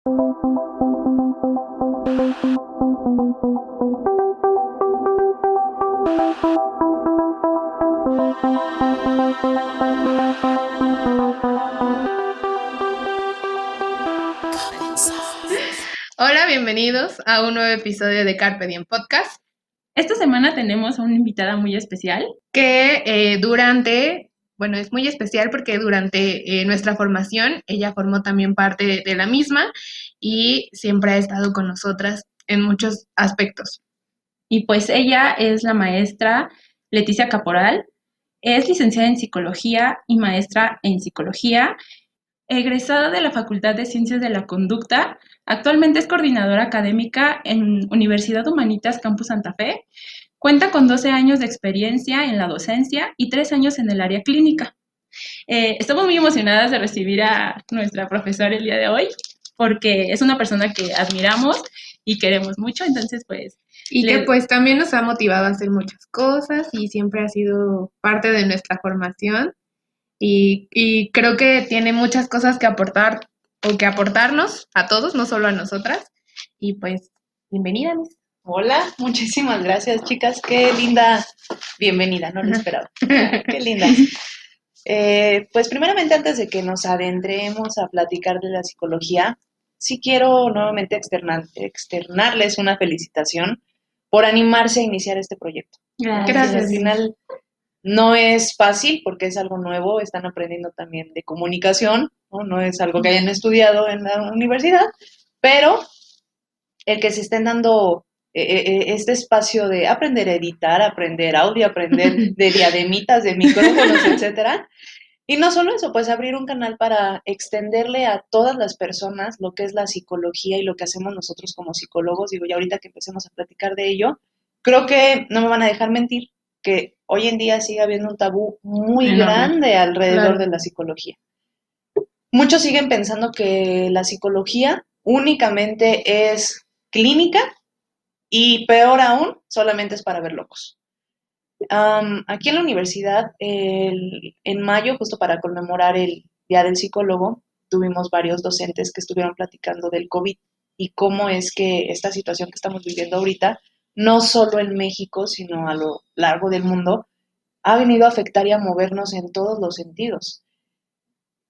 Hola, bienvenidos a un nuevo episodio de Carpe Diem Podcast. Esta semana tenemos a una invitada muy especial. Que es muy especial porque durante nuestra formación, ella formó también parte de la misma y siempre ha estado con nosotras en muchos aspectos. Y pues ella es la maestra Leticia Caporal, es licenciada en Psicología y maestra en Psicología, egresada de la Facultad de Ciencias de la Conducta, actualmente es coordinadora académica en Universidad Humanitas Campus Santa Fe, cuenta con 12 años de experiencia en la docencia y 3 años en el área clínica. Estamos muy emocionadas de recibir a nuestra profesora el día de hoy, porque es una persona que admiramos y queremos mucho, entonces pues... Y que pues también nos ha motivado a hacer muchas cosas y siempre ha sido parte de nuestra formación y creo que tiene muchas cosas que aportar o que aportarnos a todos, no solo a nosotras. Y pues, bienvenida, Miss. Hola, muchísimas gracias, chicas. Qué linda bienvenida, no lo esperaba. Qué linda. Pues primeramente, antes de que nos adentremos a platicar de la psicología, sí quiero nuevamente externarles una felicitación por animarse a iniciar este proyecto. Gracias. Al final no es fácil porque es algo nuevo, están aprendiendo también de comunicación, no es algo que hayan estudiado en la universidad, pero el que se estén dando este espacio de aprender a editar, aprender audio, aprender de diademitas, de micrófonos, etcétera. Y no solo eso, pues abrir un canal para extenderle a todas las personas lo que es la psicología y lo que hacemos nosotros como psicólogos. Digo, ya ahorita que empecemos a platicar de ello, creo que no me van a dejar mentir que hoy en día sigue habiendo un tabú muy grande alrededor de la psicología. Muchos siguen pensando que la psicología únicamente es clínica y peor aún, solamente es para ver locos. Aquí en la universidad, en mayo, justo para conmemorar el Día del Psicólogo, tuvimos varios docentes que estuvieron platicando del COVID y cómo es que esta situación que estamos viviendo ahorita, no solo en México, sino a lo largo del mundo, ha venido a afectar y a movernos en todos los sentidos.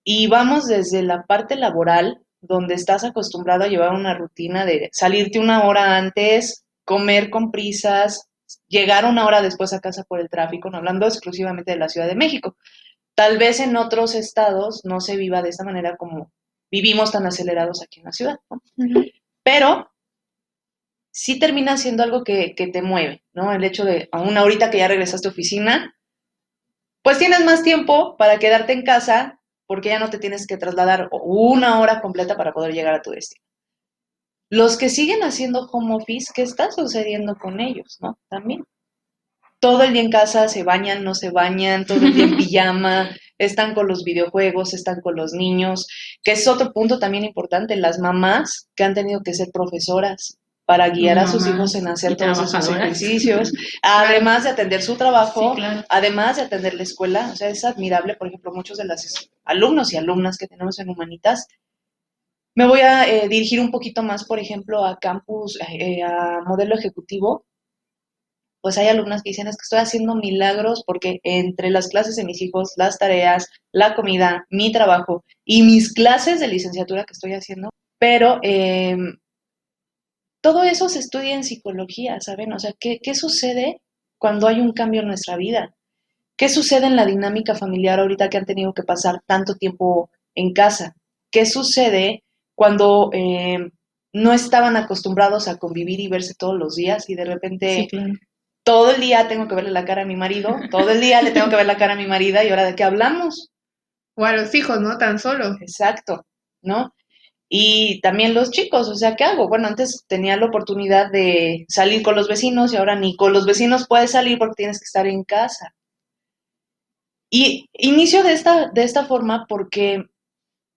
Y vamos desde la parte laboral, donde estás acostumbrado a llevar una rutina de salirte una hora antes, comer con prisas, llegar una hora después a casa por el tráfico, no hablando exclusivamente de la Ciudad de México. Tal vez en otros estados no se viva de esta manera como vivimos tan acelerados aquí en la ciudad, ¿no? Uh-huh. Pero sí termina siendo algo que te mueve, ¿no? El hecho de, aún ahorita que ya regresaste a oficina, pues tienes más tiempo para quedarte en casa porque ya no te tienes que trasladar una hora completa para poder llegar a tu destino. Los que siguen haciendo home office, ¿qué está sucediendo con ellos, no? También. Todo el día en casa, se bañan, no se bañan, todo el día en pijama, están con los videojuegos, están con los niños, que es otro punto también importante, las mamás que han tenido que ser profesoras para guiar a sus hijos en hacer todos esos ejercicios, además de atender su trabajo, sí, claro, además de atender la escuela. O sea, es admirable, por ejemplo, muchos de los alumnos y alumnas que tenemos en Humanitas. Me voy a dirigir un poquito más, por ejemplo, a campus, a modelo ejecutivo. Pues hay alumnas que dicen, es que estoy haciendo milagros porque entre las clases de mis hijos, las tareas, la comida, mi trabajo y mis clases de licenciatura que estoy haciendo, pero todo eso se estudia en psicología, ¿saben? O sea, ¿qué sucede cuando hay un cambio en nuestra vida? ¿Qué sucede en la dinámica familiar ahorita que han tenido que pasar tanto tiempo en casa? ¿Qué sucede cuando no estaban acostumbrados a convivir y verse todos los días y de repente... Sí, claro. Todo el día tengo que verle la cara a mi marido, todo el día le tengo que ver la cara a mi marida, ¿y ahora de qué hablamos? O a los hijos, ¿no? Tan solo. Exacto, ¿no? Y también los chicos, o sea, ¿qué hago? Bueno, antes tenía la oportunidad de salir con los vecinos y ahora ni con los vecinos puedes salir porque tienes que estar en casa. Y inicio de esta forma porque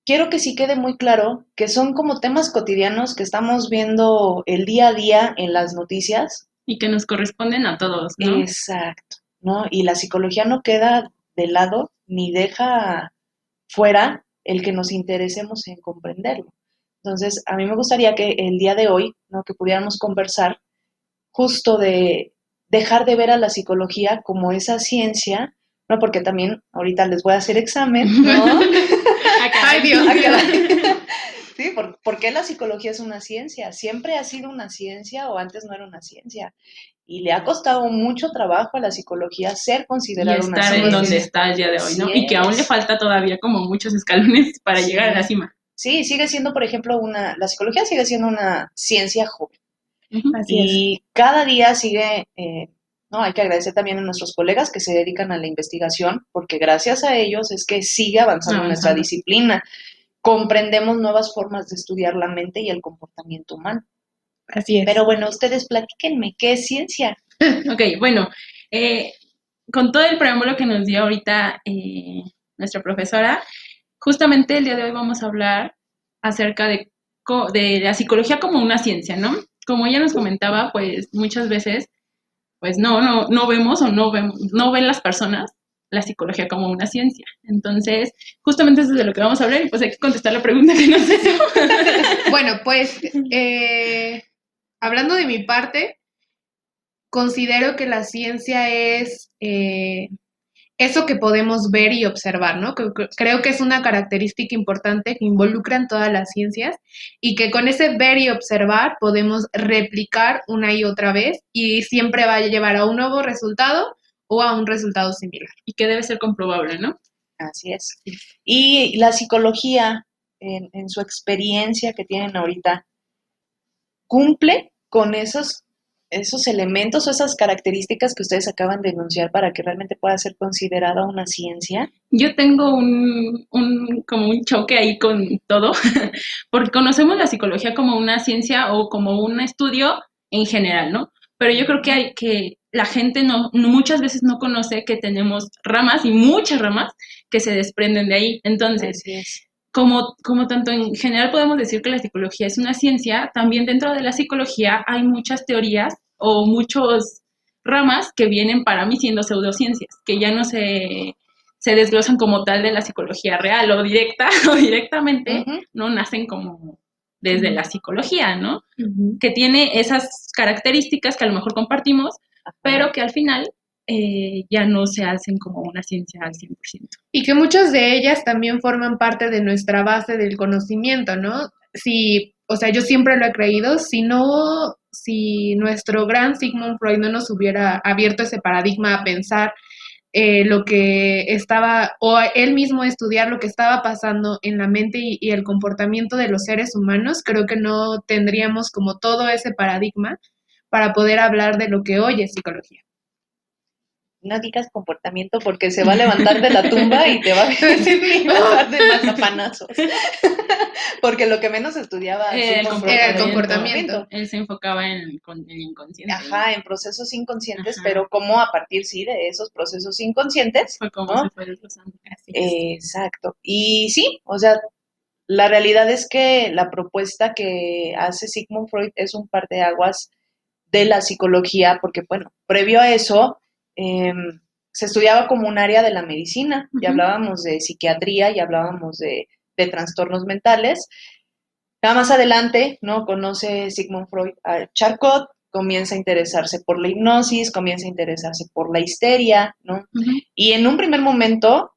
quiero que sí quede muy claro que son como temas cotidianos que estamos viendo el día a día en las noticias. Y que nos corresponden a todos, ¿no? Exacto, ¿no? Y la psicología no queda de lado ni deja fuera el que nos interesemos en comprenderlo. Entonces, a mí me gustaría que el día de hoy, ¿no? Que pudiéramos conversar justo de dejar de ver a la psicología como esa ciencia, ¿no? Porque también ahorita les voy a hacer examen, ¿no? Ay, Dios mío. Sí, ¿por qué la psicología es una ciencia? ¿Siempre ha sido una ciencia o antes no era una ciencia? Y le ha costado mucho trabajo a la psicología ser Y considerada una estar en donde ciencia. está el día de hoy, ¿no? Así Y que aún le es. falta todavía como muchos escalones para Sí. llegar a la cima. Sí, sigue siendo, por ejemplo, la psicología sigue siendo una ciencia joven. Así es. Y cada día sigue, no, hay que agradecer también a nuestros colegas que se dedican a la investigación, porque gracias a ellos es que sigue avanzando nuestra disciplina. Comprendemos nuevas formas de estudiar la mente y el comportamiento humano. Así es. Pero bueno, ustedes platíquenme, ¿qué es ciencia? Ok, bueno, con todo el preámbulo que nos dio ahorita nuestra profesora, justamente el día de hoy vamos a hablar acerca de la psicología como una ciencia, ¿no? Como ella nos comentaba, pues muchas veces, pues no vemos o no ven las personas la psicología como una ciencia. Entonces, justamente eso es de lo que vamos a hablar y pues hay que contestar la pregunta que nos hizo. Bueno, pues, hablando de mi parte, considero que la ciencia es eso que podemos ver y observar, ¿no? Creo que es una característica importante que involucra en todas las ciencias y que con ese ver y observar podemos replicar una y otra vez y siempre va a llevar a un nuevo resultado o a un resultado similar. Y que debe ser comprobable, ¿no? Así es. Y la psicología, en su experiencia que tienen ahorita, ¿cumple con esos elementos o esas características que ustedes acaban de enunciar para que realmente pueda ser considerada una ciencia? Yo tengo como un choque ahí con todo, porque conocemos la psicología como una ciencia o como un estudio en general, ¿no? Pero yo creo que la gente muchas veces no conoce que tenemos ramas y muchas ramas que se desprenden de ahí. Entonces, Así es. como tanto en general podemos decir que la psicología es una ciencia, también dentro de la psicología hay muchas teorías o muchos ramas que vienen para mí siendo pseudociencias, que ya no se desglosan como tal de la psicología real o directa o directamente, Ujú. no nacen como desde la psicología, ¿no? Uh-huh. Que tiene esas características que a lo mejor compartimos, pero que al final ya no se hacen como una ciencia al 100%. Y que muchas de ellas también forman parte de nuestra base del conocimiento, ¿no? Si, o sea, yo siempre lo he creído, si nuestro gran Sigmund Freud no nos hubiera abierto ese paradigma a pensar lo que estaba, o a él mismo estudiar lo que estaba pasando en la mente y el comportamiento de los seres humanos, creo que no tendríamos como todo ese paradigma para poder hablar de lo que hoy es psicología. No digas comportamiento porque se va a levantar de la tumba y te va a dar de mazapanazos. Porque lo que menos estudiaba era el comportamiento. Él se enfocaba en el inconsciente. Ajá, en procesos inconscientes, pero como a partir, sí, de esos procesos inconscientes. Fue como ¿no? se fue desglosando. Exacto. Y sí, o sea, la realidad es que la propuesta que hace Sigmund Freud es un parteaguas de la psicología, porque, bueno, previo a eso se estudiaba como un área de la medicina, y hablábamos de psiquiatría, y hablábamos de trastornos mentales. Ya más adelante, ¿no? Conoce Sigmund Freud a Charcot, comienza a interesarse por la hipnosis, comienza a interesarse por la histeria, ¿no? Y en un primer momento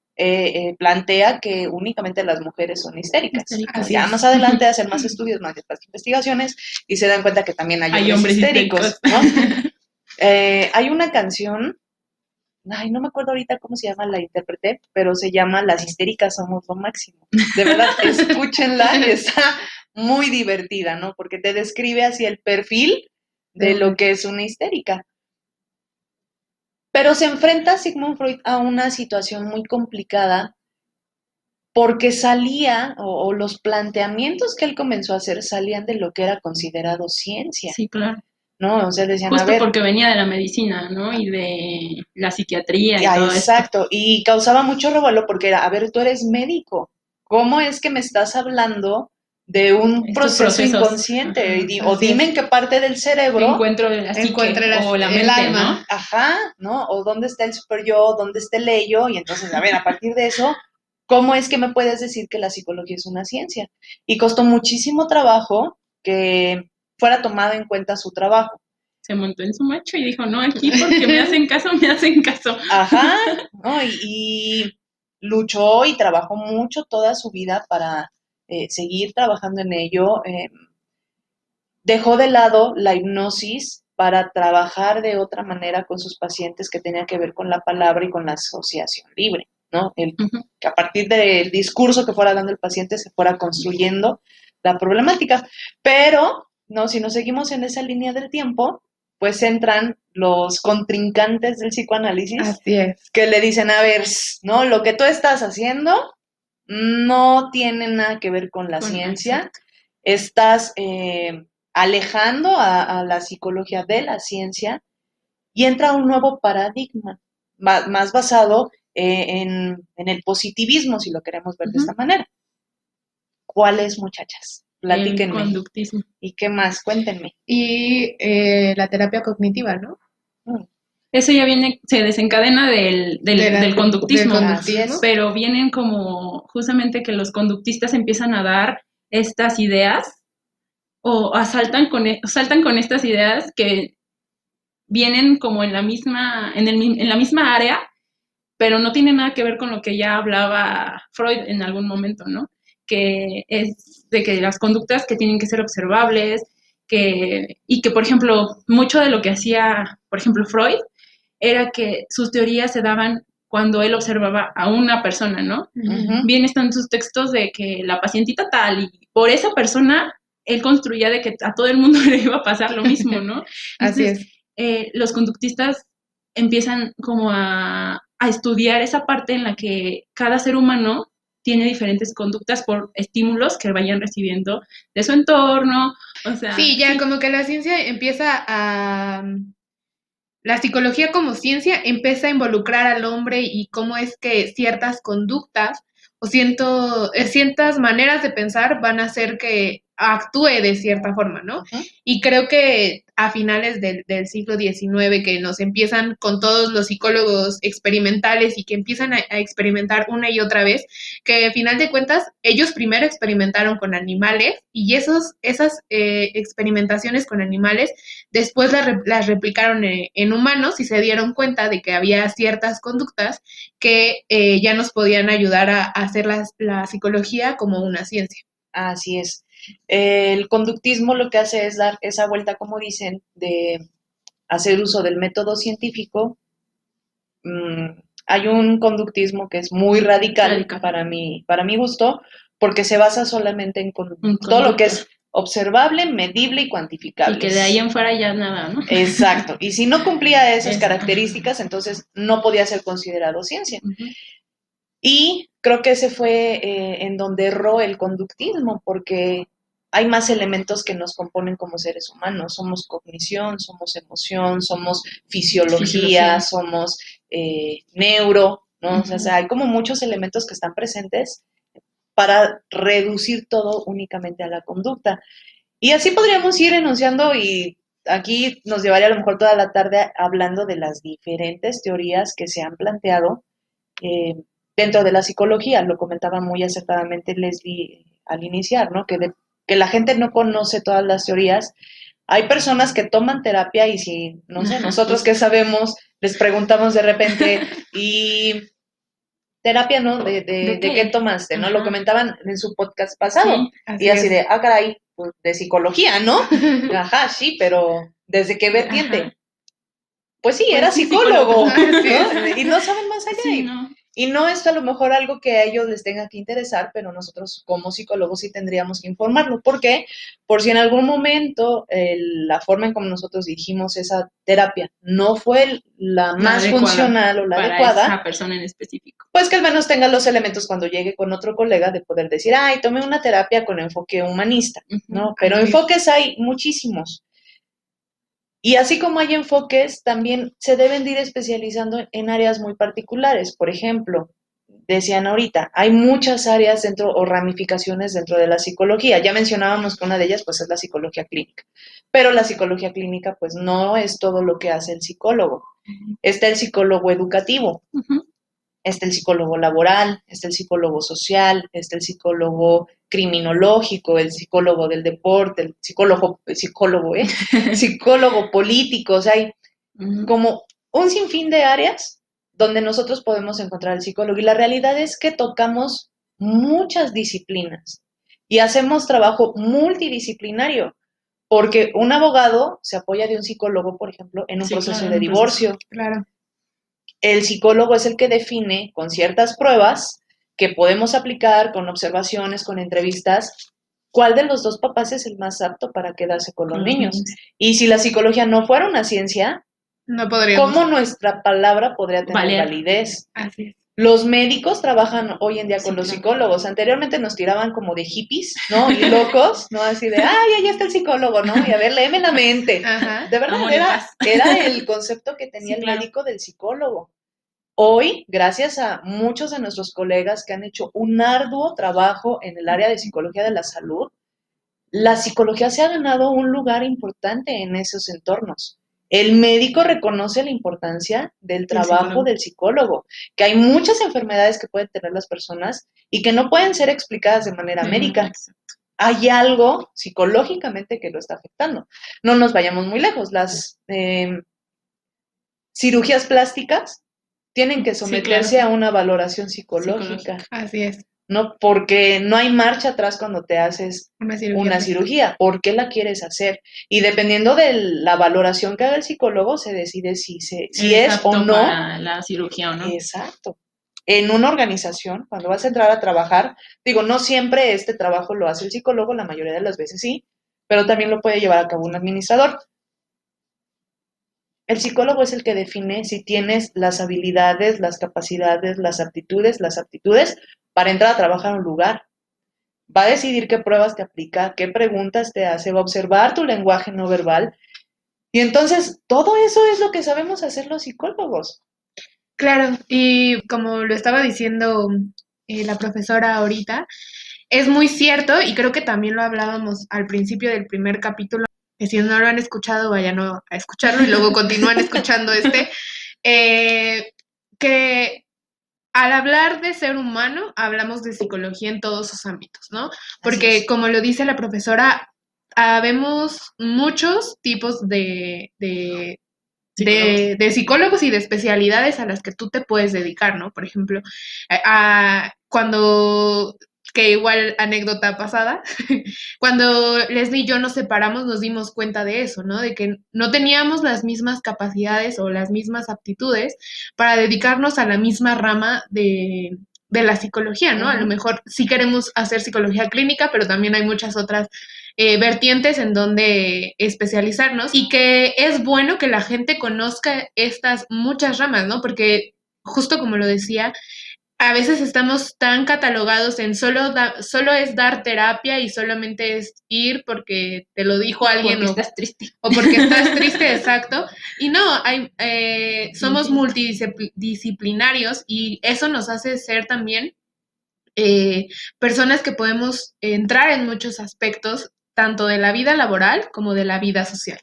plantea que únicamente las mujeres son histéricas. Ya más adelante hacen más estudios, más investigaciones y se dan cuenta que también hay hombres histéricos, ¿no? Hay una canción, ay, no me acuerdo ahorita cómo se llama, la intérprete, pero se llama Las histéricas somos lo máximo. De verdad, escúchenla, está muy divertida, ¿no? Porque te describe así el perfil de lo que es una histérica. Pero se enfrenta Sigmund Freud a una situación muy complicada porque salía, o los planteamientos que él comenzó a hacer salían de lo que era considerado ciencia. Sí, claro. ¿No? O sea, decían, justo a ver, porque venía de la medicina, ¿no? Y de la psiquiatría y todo eso. Exacto, y causaba mucho revuelo porque era, a ver, tú eres médico, ¿cómo es que me estás hablando de un proceso inconsciente? O dime en qué parte del cerebro encuentro la psique o la mente, el alma, ¿no? Ajá, ¿no? O dónde está el super yo, dónde está el ello, y entonces, a ver, a partir de eso, ¿cómo es que me puedes decir que la psicología es una ciencia? Y costó muchísimo trabajo que fuera tomado en cuenta su trabajo. Se montó en su macho y dijo, no, aquí porque me hacen caso, me hacen caso. Ajá, ¿no? Y luchó y trabajó mucho toda su vida para seguir trabajando en ello. Dejó de lado la hipnosis para trabajar de otra manera con sus pacientes que tenía que ver con la palabra y con la asociación libre, ¿no? Que a partir del discurso que fuera dando el paciente se fuera construyendo la problemática. Pero, no, si nos seguimos en esa línea del tiempo, pues entran los contrincantes del psicoanálisis. Así es. Que le dicen, a ver, ¿no? Lo que tú estás haciendo no tiene nada que ver con la ciencia. Exacto. Estás alejando a la psicología de la ciencia y entra un nuevo paradigma, más basado en el positivismo, si lo queremos ver de esta manera. ¿Cuál es, muchachas? Platíquenme. El conductismo. ¿Y qué más? Cuéntenme. Y la terapia cognitiva, ¿no? Eso ya viene, se desencadena del conductismo, del conductismo. pero vienen como justamente que los conductistas empiezan a dar estas ideas o saltan con estas ideas que vienen como en la misma área, pero no tienen nada que ver con lo que ya hablaba Freud en algún momento, ¿no? Que es de que las conductas que tienen que ser observables, y que, por ejemplo, mucho de lo que hacía, por ejemplo, Freud, era que sus teorías se daban cuando él observaba a una persona, ¿no? Bien están sus textos de que la pacientita tal, y por esa persona él construía de que a todo el mundo le iba a pasar lo mismo, ¿no? Entonces, así es. Los conductistas empiezan como a estudiar esa parte en la que cada ser humano tiene diferentes conductas por estímulos que vayan recibiendo de su entorno, o sea... Sí, ya como que la ciencia empieza a... La psicología como ciencia empieza a involucrar al hombre y cómo es que ciertas conductas o ciertas maneras de pensar van a hacer que actúe de cierta forma, ¿no? Y creo que a finales del siglo XIX, que nos empiezan con todos los psicólogos experimentales y que empiezan a experimentar una y otra vez, que al final de cuentas ellos primero experimentaron con animales y esas experimentaciones con animales después las replicaron en humanos y se dieron cuenta de que había ciertas conductas que ya nos podían ayudar a hacer la psicología como una ciencia. Así es. El conductismo lo que hace es dar esa vuelta, como dicen, de hacer uso del método científico. Hay un conductismo que es muy radical. para mi gusto, porque se basa solamente en todo lo que es observable, medible y cuantificable. Y que de ahí en fuera ya nada, ¿no? Exacto. Y si no cumplía esas características, entonces no podía ser considerado ciencia. Y creo que ese fue en donde erró el conductismo, porque hay más elementos que nos componen como seres humanos. Somos cognición, somos emoción, somos fisiología. Somos neuro, ¿no? O sea, hay como muchos elementos que están presentes para reducir todo únicamente a la conducta. Y así podríamos ir enunciando y aquí nos llevaría a lo mejor toda la tarde hablando de las diferentes teorías que se han planteado dentro de la psicología. Lo comentaba muy acertadamente Leslie al iniciar, ¿no? Que la gente no conoce todas las teorías. Hay personas que toman terapia y si, no sé, nosotros que sabemos, les preguntamos de repente, y terapia, ¿no? ¿De qué tomaste? ¿No? Lo comentaban en su podcast pasado. Sí, y así de, caray, pues de psicología, ¿no? Ajá, sí, pero ¿desde qué vertiente? Pues sí, era psicólogo, ¿no? Y no saben más allá. Sí, no. Y no es a lo mejor algo que a ellos les tenga que interesar, pero nosotros como psicólogos sí tendríamos que informarlo. ¿Por qué? Por si en algún momento la forma en como nosotros dirigimos esa terapia no fue la más funcional o la adecuada. Para esa persona en específico. Pues que al menos tenga los elementos cuando llegue con otro colega de poder decir, tomé una terapia con enfoque humanista, ¿no? Pero enfoques hay muchísimos. Y así como hay enfoques, también se deben de ir especializando en áreas muy particulares. Por ejemplo, decían ahorita, hay muchas áreas dentro o ramificaciones dentro de la psicología. Ya mencionábamos que una de ellas pues es la psicología clínica. Pero la psicología clínica pues no es todo lo que hace el psicólogo. Está el psicólogo educativo. Está el psicólogo laboral, está el psicólogo social, está el psicólogo criminológico, el psicólogo del deporte, psicólogo político, o sea, hay como un sinfín de áreas donde nosotros podemos encontrar al psicólogo. Y la realidad es que tocamos muchas disciplinas y hacemos trabajo multidisciplinario, porque un abogado se apoya de un psicólogo, por ejemplo, en un proceso de divorcio. Claro. El psicólogo es el que define con ciertas pruebas que podemos aplicar, con observaciones, con entrevistas, cuál de los dos papás es el más apto para quedarse con los niños. Y si la psicología no fuera una ciencia, no podríamos. ¿cómo nuestra palabra podría tener validez? Así es. Los médicos trabajan hoy en día con los psicólogos. Anteriormente nos tiraban como de hippies, ¿no? Y locos, ¿no? Así de, ay, ya está el psicólogo, ¿no? Y a ver, léeme la mente. Ajá. De verdad, era el concepto que tenía el médico del psicólogo. Hoy, gracias a muchos de nuestros colegas que han hecho un arduo trabajo en el área de psicología de la salud, la psicología se ha ganado un lugar importante en esos entornos. El médico reconoce la importancia del trabajo del psicólogo, que hay muchas enfermedades que pueden tener las personas y que no pueden ser explicadas de manera médica. Hay algo psicológicamente que lo está afectando. No nos vayamos muy lejos. Las cirugías plásticas tienen que someterse a una valoración psicológica. Así es. ¿No? Porque no hay marcha atrás cuando te haces una cirugía. ¿Por qué la quieres hacer? Y dependiendo de la valoración que haga el psicólogo, se decide si es o no. Para la cirugía o no. Exacto. En una organización, cuando vas a entrar a trabajar, digo, no siempre este trabajo lo hace el psicólogo, la mayoría de las veces sí, pero también lo puede llevar a cabo un administrador. El psicólogo es el que define si tienes las habilidades, las capacidades, las aptitudes para entrar a trabajar en un lugar. Va a decidir qué pruebas te aplica, qué preguntas te hace, va a observar tu lenguaje no verbal. Y entonces, todo eso es lo que sabemos hacer los psicólogos. Claro, y como lo estaba diciendo la profesora ahorita, es muy cierto, y creo que también lo hablábamos al principio del primer capítulo, que si no lo han escuchado, vayan a escucharlo y luego continúan escuchando que al hablar de ser humano, hablamos de psicología en todos sus ámbitos, ¿no? Porque como lo dice la profesora, habemos muchos tipos de psicólogos y de especialidades a las que tú te puedes dedicar, ¿no? Por ejemplo, que igual anécdota pasada, cuando Leslie y yo nos separamos nos dimos cuenta de eso, ¿no? De que no teníamos las mismas capacidades o las mismas aptitudes para dedicarnos a la misma rama de la psicología, ¿no? A lo mejor sí queremos hacer psicología clínica, pero también hay muchas otras vertientes en donde especializarnos y que es bueno que la gente conozca estas muchas ramas, ¿no? Porque justo como lo decía, a veces estamos tan catalogados en solo es dar terapia y solamente es ir porque te lo dijo alguien porque estás triste. O porque estás triste, exacto. Y no, somos multidisciplinarios y eso nos hace ser también personas que podemos entrar en muchos aspectos, tanto de la vida laboral como de la vida social.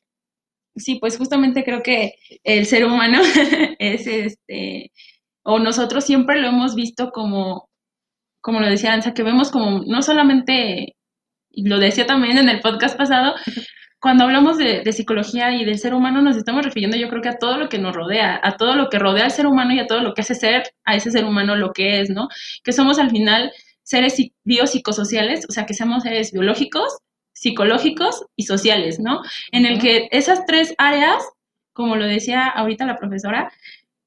Sí, pues justamente creo que el ser humano es o nosotros siempre lo hemos visto como lo decía Ansa, que vemos como no solamente, y lo decía también en el podcast pasado, cuando hablamos de psicología y del ser humano nos estamos refiriendo yo creo que a todo lo que nos rodea, a todo lo que rodea al ser humano y a todo lo que hace ser a ese ser humano lo que es, ¿no? Que somos al final seres biopsicosociales, o sea, que somos seres biológicos, psicológicos y sociales, ¿no? En el que esas tres áreas, como lo decía ahorita la profesora,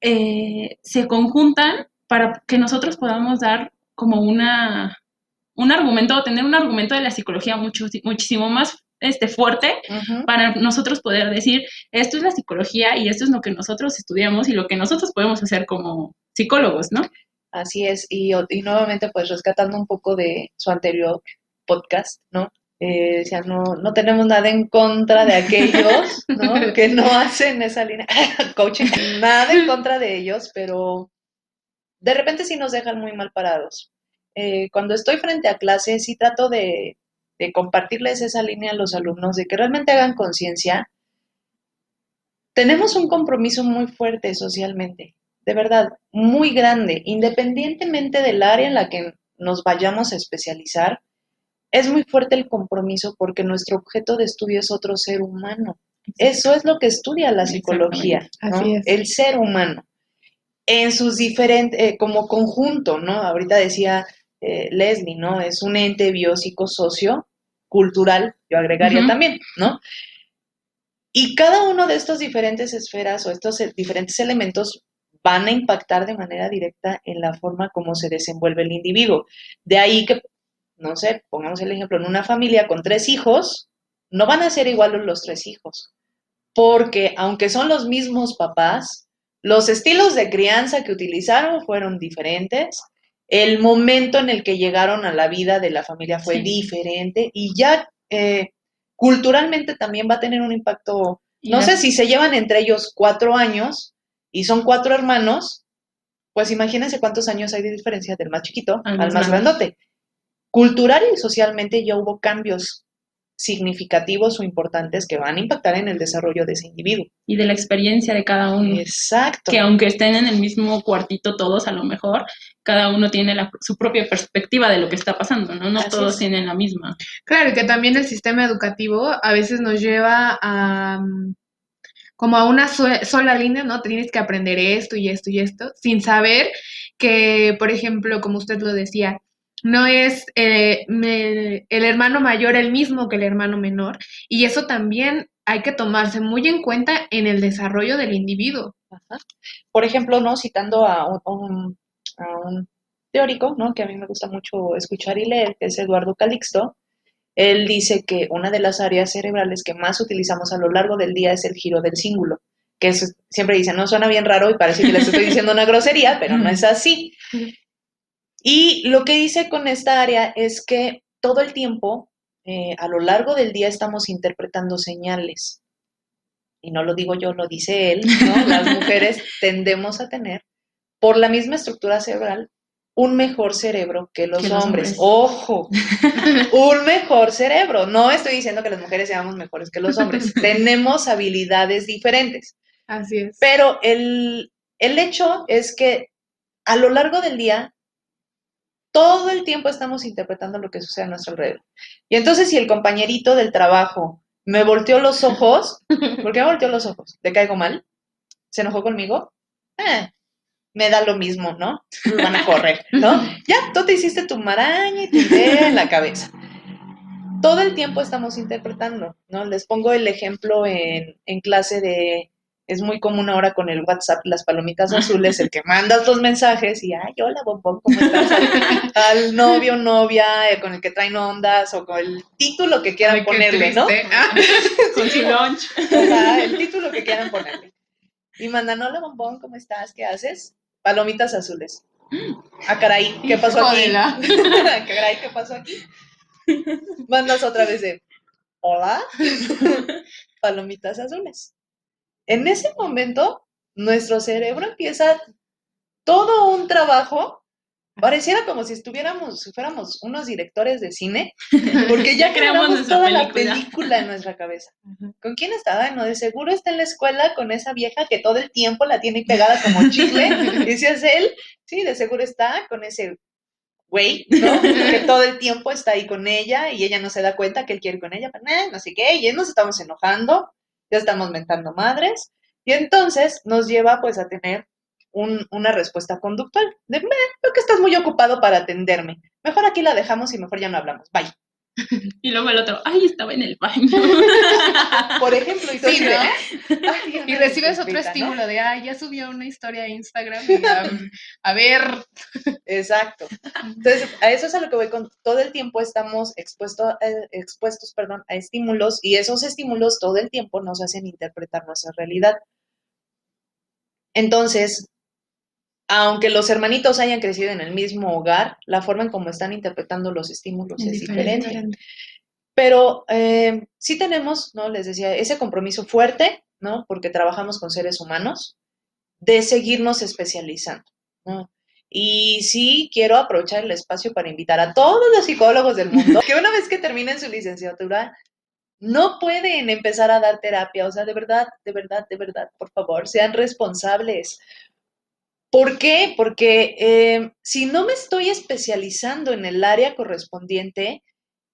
se conjuntan para que nosotros podamos dar como un argumento, o tener un argumento de la psicología muchísimo más fuerte para nosotros poder decir, esto es la psicología y esto es lo que nosotros estudiamos y lo que nosotros podemos hacer como psicólogos, ¿no? Así es, y nuevamente pues rescatando un poco de su anterior podcast, ¿no? Decía, no tenemos nada en contra de aquellos, ¿no? Que no hacen esa línea, coaching, nada en contra de ellos, pero de repente sí nos dejan muy mal parados. Cuando estoy frente a clase, sí trato de compartirles esa línea a los alumnos, de que realmente hagan conciencia. Tenemos un compromiso muy fuerte socialmente. de verdad, muy grande, independientemente del área en la que nos vayamos a especializar, es muy fuerte el compromiso porque nuestro objeto de estudio es otro ser humano. Eso es lo que estudia la psicología, ¿no? Así es. El ser humano en sus diferentes, como conjunto, ¿no? Ahorita decía Leslie, ¿no? Es un ente biopsicosocio cultural, yo agregaría también, ¿no? Y cada uno de estos diferentes esferas o estos diferentes elementos van a impactar de manera directa en la forma como se desenvuelve el individuo. De ahí que, no sé, pongamos el ejemplo, en una familia con 3 hijos, no van a ser iguales los 3 hijos, porque aunque son los mismos papás, los estilos de crianza que utilizaron fueron diferentes, el momento en el que llegaron a la vida de la familia fue diferente y ya culturalmente también va a tener un impacto, no sé, si se llevan entre ellos 4 años y son 4 hermanos, pues imagínense cuántos años hay de diferencia del más chiquito al más grandote. Cultural y socialmente ya hubo cambios significativos o importantes que van a impactar en el desarrollo de ese individuo. Y de la experiencia de cada uno. Exacto. Que aunque estén en el mismo cuartito todos, a lo mejor, cada uno tiene su propia perspectiva de lo que está pasando, ¿no? No todos tienen la misma. Claro, y que también el sistema educativo a veces nos lleva a como a una sola línea, ¿no? Tienes que aprender esto y esto y esto, sin saber que, por ejemplo, como usted lo decía, no es el hermano mayor el mismo que el hermano menor, y eso también hay que tomarse muy en cuenta en el desarrollo del individuo. Ajá. Por ejemplo, ¿no? Citando a un teórico, ¿no? Que a mí me gusta mucho escuchar y leer, que es Eduardo Calixto. Él dice que una de las áreas cerebrales que más utilizamos a lo largo del día es el giro del cíngulo, que siempre dicen, no, suena bien raro y parece que les estoy diciendo una grosería, pero no es así. Y lo que dice con esta área es que todo el tiempo, a lo largo del día, estamos interpretando señales. Y no lo digo yo, lo dice él, ¿no? Las mujeres tendemos a tener, por la misma estructura cerebral, un mejor cerebro que los hombres. ¡Ojo! Un mejor cerebro. No estoy diciendo que las mujeres seamos mejores que los hombres. Tenemos habilidades diferentes. Así es. Pero el hecho es que a lo largo del día, todo el tiempo estamos interpretando lo que sucede a nuestro alrededor. Y entonces, si el compañerito del trabajo me volteó los ojos, ¿por qué me volteó los ojos? ¿Le caigo mal? ¿Se enojó conmigo? Me da lo mismo, ¿no? Van a correr, ¿no? Ya, tú te hiciste tu maraña y tu idea en la cabeza. Todo el tiempo estamos interpretando, ¿no? Les pongo el ejemplo en clase de, es muy común ahora con el WhatsApp, las palomitas azules, el que mandas los mensajes y, ay, hola, bombón, ¿cómo estás? Al novio, novia, con el que traen ondas o con el título que quieran ponerle, ¿no? Con su lunch. El título que quieran ponerle. Y mandan, hola, bombón, ¿cómo estás? ¿Qué haces? Palomitas azules. Ah, caray, ¿qué pasó aquí? Caray, ¿qué pasó aquí? Mandas otra vez de, hola, palomitas azules. En ese momento, nuestro cerebro empieza todo un trabajo, pareciera como si fuéramos unos directores de cine, porque ya creamos toda la película en nuestra cabeza. ¿Con quién está? No, de seguro está en la escuela con esa vieja que todo el tiempo la tiene pegada como chicle, y si es él, sí, de seguro está con ese güey, ¿no? Que todo el tiempo está ahí con ella y ella no se da cuenta que él quiere con ella, pero no sé qué, y nos estamos enojando, ya estamos mentando madres, y entonces nos lleva pues a tener una respuesta conductual de, creo que estás muy ocupado para atenderme, mejor aquí la dejamos y mejor ya no hablamos, bye. Y luego el otro, ay, estaba en el baño. Por ejemplo, y, sí, ¿no? Y recibes otro estímulo, ¿no? De, ya subió una historia a Instagram y a ver. Exacto. Entonces, a eso es a lo que voy con, todo el tiempo estamos expuestos, a estímulos y esos estímulos todo el tiempo nos hacen interpretar nuestra realidad. Entonces, aunque los hermanitos hayan crecido en el mismo hogar, la forma en cómo están interpretando los estímulos es diferente. Pero sí tenemos, ¿no? Les decía, ese compromiso fuerte, ¿no? Porque trabajamos con seres humanos, de seguirnos especializando, ¿no? Y sí quiero aprovechar el espacio para invitar a todos los psicólogos del mundo que una vez que terminen su licenciatura no pueden empezar a dar terapia, o sea, de verdad, por favor, sean responsables. ¿Por qué? Porque si no me estoy especializando en el área correspondiente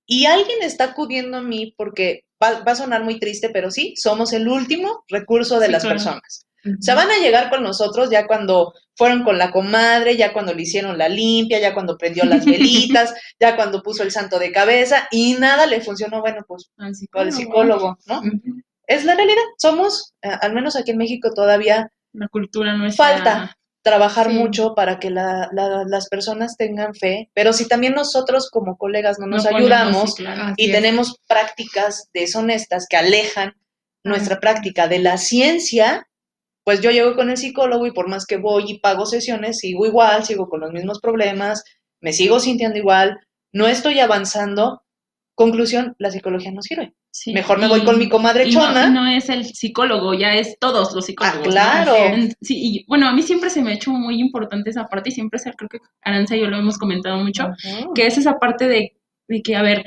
y alguien está acudiendo a mí porque va a sonar muy triste, pero sí, somos el último recurso de Sí, las claro. personas. O sea, van a llegar con nosotros ya cuando fueron con la comadre, ya cuando le hicieron la limpia, ya cuando prendió las velitas, ya cuando puso el santo de cabeza y nada le funcionó, bueno, pues Al al psicólogo. psicólogo, ¿no? Ujú. Es la realidad. Somos, al menos aquí en México todavía La cultura nuestra. falta trabajar Sí. mucho para que las personas tengan fe, pero si también nosotros como colegas no nos No ponemos, ayudamos sí, claro. Así y es. tenemos prácticas deshonestas que alejan nuestra Así práctica de la ciencia, pues yo llego con el psicólogo y por más que voy y pago sesiones, sigo igual, sigo con los mismos problemas, me sigo sintiendo igual, no estoy avanzando. Conclusión, la psicología no sirve. Sí, Mejor me voy con mi comadre y no, y chona. no es el psicólogo, ya es todos los Ah, psicólogos, ¿no? Así claro. es. Sí, y bueno, a mí siempre se me ha hecho muy importante esa parte y siempre creo que Aranza y yo lo hemos comentado mucho, Ujú. que es esa parte de que, a ver,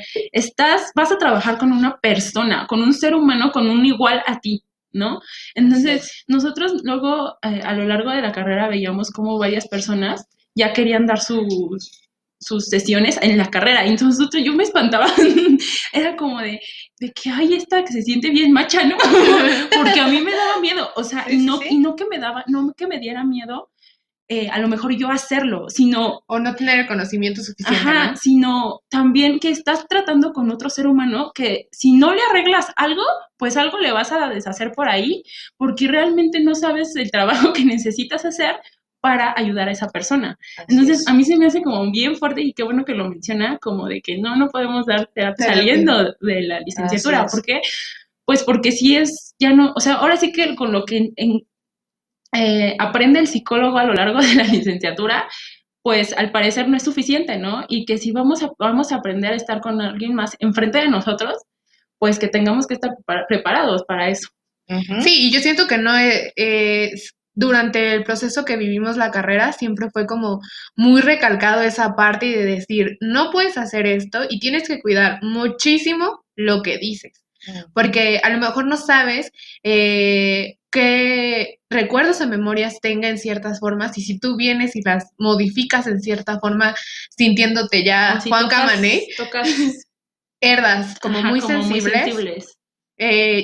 vas a trabajar con una persona, con un ser humano, con un igual a ti, ¿no? Entonces, nosotros luego, a lo largo de la carrera veíamos como varias personas ya querían dar sus sesiones en la carrera. Y entonces yo me espantaba, era como de que, ay, esta que se siente bien macha, ¿no? Porque a mí me daba miedo, o sea, Sí, sí, sí. y no que no que me diera miedo, a lo mejor yo hacerlo, sino, O no tener el conocimiento suficiente, ajá, ¿no? sino también que estás tratando con otro ser humano que si no le arreglas algo, pues algo le vas a deshacer por ahí, porque realmente no sabes el trabajo que necesitas hacer para ayudar a esa persona. Así Entonces, es. a mí se me hace como bien fuerte y qué bueno que lo menciona, como de que no podemos dar terapia Terapia. saliendo de la Así licenciatura. es. ¿Por qué? Pues porque sí es, ya no, o sea, ahora sí que con lo que aprende el psicólogo a lo largo de la licenciatura, pues al parecer no es suficiente, ¿no? Y que si vamos a aprender a estar con alguien más enfrente de nosotros, pues que tengamos que estar preparados para eso. Ujú. Sí, y yo siento que no durante el proceso que vivimos la carrera siempre fue como muy recalcado esa parte y de decir, no puedes hacer esto y tienes que cuidar muchísimo lo que dices, porque a lo mejor no sabes qué recuerdos o memorias tenga en ciertas formas y si tú vienes y las modificas en cierta forma sintiéndote ya O si Juan Camané, tocas herdas como ajá, muy como muy sensibles, sensibles.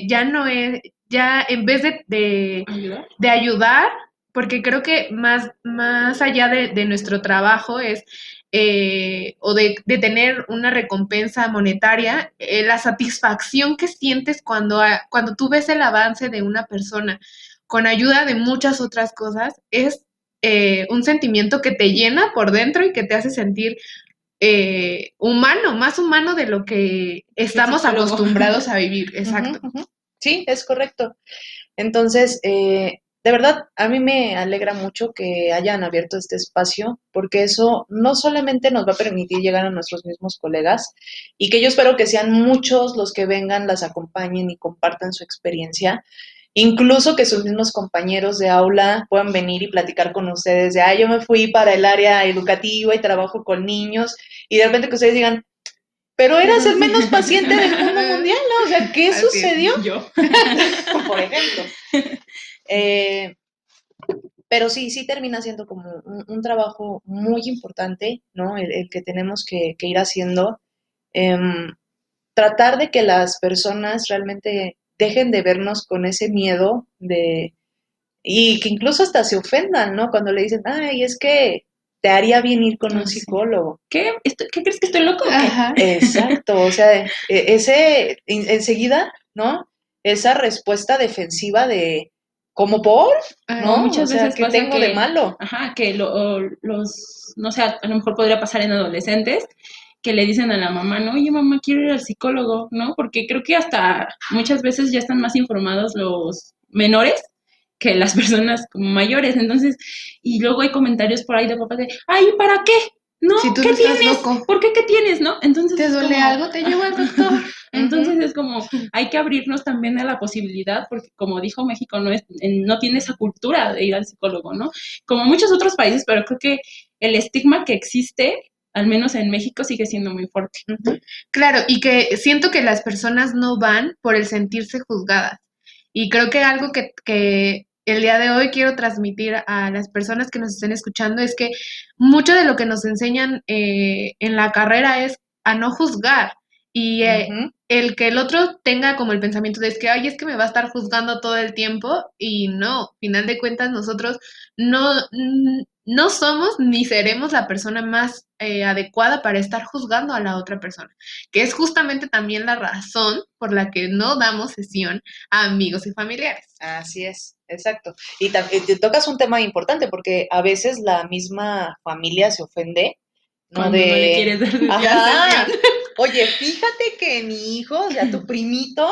ya no es, ya en vez ¿Ayudar? de ayudar, porque creo que más allá de nuestro trabajo es, o de tener una recompensa monetaria, la satisfacción que sientes cuando tú ves el avance de una persona con ayuda de muchas otras cosas, es un sentimiento que te llena por dentro y que te hace sentir humano, más humano de lo que estamos psicólogo. acostumbrados a vivir. Exacto. Ujú, ujú. Sí, es correcto. Entonces, de verdad, a mí me alegra mucho que hayan abierto este espacio, porque eso no solamente nos va a permitir llegar a nuestros mismos colegas, y que yo espero que sean muchos los que vengan, las acompañen y compartan su experiencia, incluso que sus mismos compañeros de aula puedan venir y platicar con ustedes de, yo me fui para el área educativa y trabajo con niños, y de repente que ustedes digan, pero eras el menos paciente del mundo mundial, ¿no? O sea, ¿qué Así es. sucedió? Yo. Por ejemplo. Eh, pero sí termina siendo como un trabajo muy importante, ¿no? El que tenemos que ir haciendo. Em, Tratar de que las personas realmente dejen de vernos con ese miedo y que incluso hasta se ofendan, ¿no? Cuando le dicen, ay, es que te haría bien ir con un Sí. psicólogo. ¿Qué crees que estoy loco o qué? Ajá. Exacto, o sea, enseguida, ¿no? Esa respuesta defensiva de, ¿como por? O ¿No? O muchas sea, veces ¿qué pasa tengo de malo? ajá, que no sé, a lo mejor podría pasar en adolescentes, que le dicen a la mamá, no, oye mamá, quiero ir al psicólogo, ¿no? Porque creo que hasta muchas veces ya están más informados los menores que las personas como mayores, entonces, y luego hay comentarios por ahí de papás de, ay, ¿para qué? ¿No? Si tú ¿Qué no estás tienes? loco, ¿Por qué tienes? ¿No? Entonces te es duele como, algo, te llevo al doctor. entonces Ujú. es como, hay que abrirnos también a la posibilidad, porque como dijo México, no tiene esa cultura de ir al psicólogo, ¿no? Como muchos otros países, pero creo que el estigma que existe, al menos en México, sigue siendo muy fuerte. Claro, y que siento que las personas no van por el sentirse juzgadas. Y creo que algo que el día de hoy quiero transmitir a las personas que nos estén escuchando es que mucho de lo que nos enseñan en la carrera es a no juzgar y Ujú. el que el otro tenga como el pensamiento de es que, ay, es que me va a estar juzgando todo el tiempo y no, final de cuentas nosotros no somos ni seremos la persona más adecuada para estar juzgando a la otra persona, que es justamente también la razón por la que no damos sesión a amigos y familiares. Así es, exacto. Y te tocas un tema importante porque a veces la misma familia se ofende, ¿no? Cuando no le quieres dar Ajá, sesión. oye, fíjate que mi hijo, o sea, tu primito,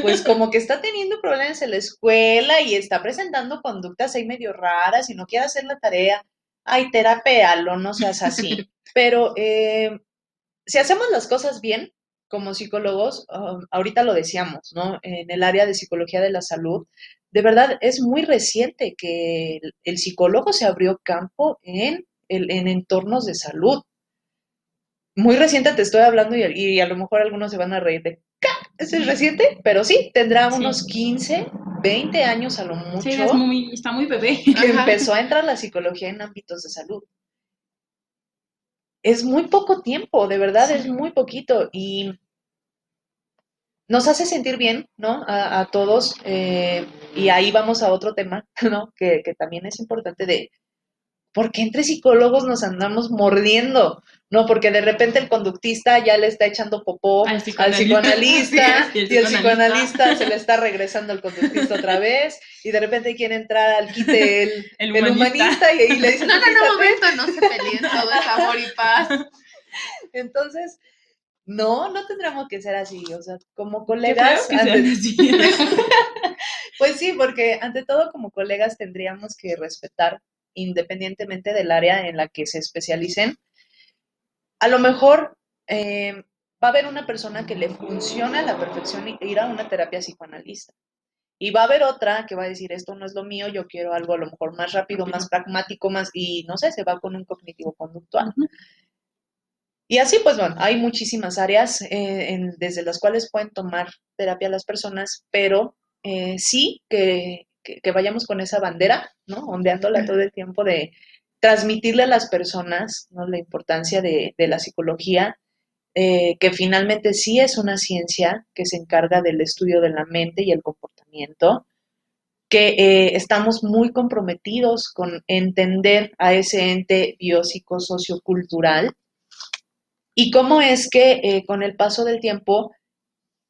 pues como que está teniendo problemas en la escuela y está presentando conductas ahí medio raras y no quiere hacer la tarea. Ay, terapéalo, no seas así. Pero si hacemos las cosas bien, como psicólogos, ahorita lo decíamos, ¿no? En el área de psicología de la salud, de verdad es muy reciente que el psicólogo se abrió campo en entornos de salud. Muy reciente te estoy hablando y a lo mejor algunos se van a reír de, ¿qué? ¿Eso es reciente? Pero sí, tendrá Sí, unos 15, 20 años a lo sí, mucho está muy bebé. que Ajá. empezó a entrar la psicología en ámbitos de salud. Es muy poco tiempo, de verdad, es Sí. muy poquito y nos hace sentir bien, ¿no? A todos. Y ahí vamos a otro tema, ¿no? Que también es importante de por qué entre psicólogos nos andamos mordiendo, ¿no? Porque de repente el conductista ya le está echando popó Al al psicoanalista. Sí, psicoanalista y el y el psicoanalista. psicoanalista se le está regresando al conductista otra vez y de repente quiere entrar al quite El el humanista. humanista y ahí le dice, No, tú no, no, quítate. momento, no se peleen, todo es amor y paz. Entonces, no tendríamos que ser así, o sea, como Yo creo colegas, que sean así. pues sí, porque ante todo como colegas tendríamos que respetar, independientemente del área en la que se especialicen. A lo mejor va a haber una persona que le funciona a la perfección ir a una terapia psicoanalista. Y va a haber otra que va a decir, esto no es lo mío, yo quiero algo a lo mejor más rápido, más Rápido. pragmático, más, y no sé, se va con un cognitivo conductual. Ujú. Y así, pues bueno, hay muchísimas áreas desde las cuales pueden tomar terapia las personas, pero sí que vayamos con esa bandera, ¿no? Ondeándola todo el tiempo de transmitirle a las personas, ¿no? La importancia de la psicología, que finalmente sí es una ciencia que se encarga del estudio de la mente y el comportamiento, que estamos muy comprometidos con entender a ese ente biopsicosociocultural y cómo es que con el paso del tiempo,